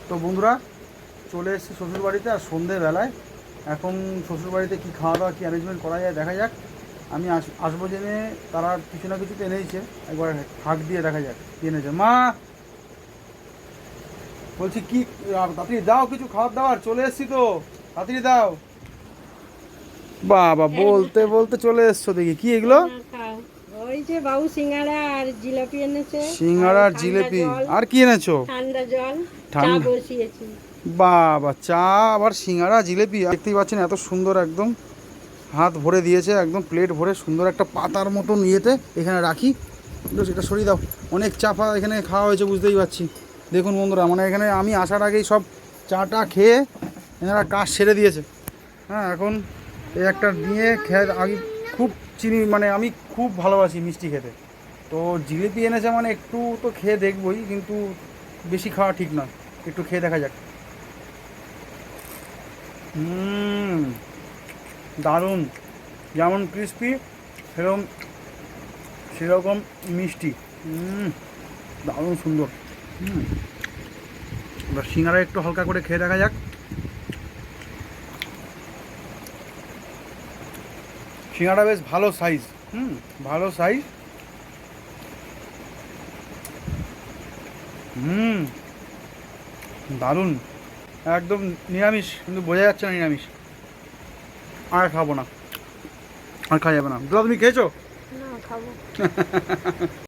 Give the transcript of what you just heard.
তো বন্ধুরা চলে এসেছি শ্বশুরবাড়িতে, আর সন্ধেবেলায় এখন শ্বশুরবাড়িতে কী খাওয়া দাওয়া কী অ্যারেঞ্জমেন্ট করা যায় দেখা যাক। আমি আসবো জেনে তারা কিছু না কিছু তো এনেইছে, একবার হাঁক দিয়ে দেখা যাক কী এনেছে। মা বলছি কি, তাড়াতাড়ি দাও কিছু খাবার দাবার, চলে এসেছি তো, তাড়াতাড়ি দাও। বাবা বলতে বলতে চলে এসছো, দেখি কি এগুলো? ওই যে বাবু সিঙ্গারা আর জিলাপি এনেছে। সিঙ্গাড়া আর জিলেপি, আর কি এনেছো? ঠান্ডা জল, চা ঠান্ডা, বসিয়েছি। বাবা চা আবার সিঙ্গাড়া জিলেপি, দেখতেই পাচ্ছেন এত সুন্দর একদম হাত ভরে দিয়েছে, একদম প্লেট ভরে সুন্দর একটা পাতার মতন ইয়েতে এখানে রাখি। সেটা সরিয়ে দাও, অনেক চা ফা এখানে খাওয়া হয়েছে বুঝতেই পারছি। দেখুন বন্ধুরা, মানে এখানে আমি আসার আগেই সব চাটা খেয়ে এনারা কাজ সেরে দিয়েছে। হ্যাঁ, এখন এই একটা নিয়ে খেয়ে আগে খুব চিনি, মানে আমি খুব ভালোবাসি মিষ্টি খেতে, তো জিলিপি এনেছে মানে একটু তো খেয়ে দেখবই, কিন্তু বেশি খাওয়া ঠিক নয়, একটু খেয়ে দেখা যাক। দারুণ, যেমন ক্রিস্পি সেরকম সেরকম মিষ্টি। দারুণ সুন্দর। এবার সিঙ্গারা একটু হালকা করে খেয়ে দেখা যাক। সিঙ্গারা বেশ ভালো সাইজ, ভালো সাইজ। দারুণ, একদম নিরামিষ, কিন্তু বোঝা যাচ্ছে না নিরামিষ। আর খাবো না, আর খাওয়া যাবে না। দাদা তুমি খেয়েছো? না, খাবো।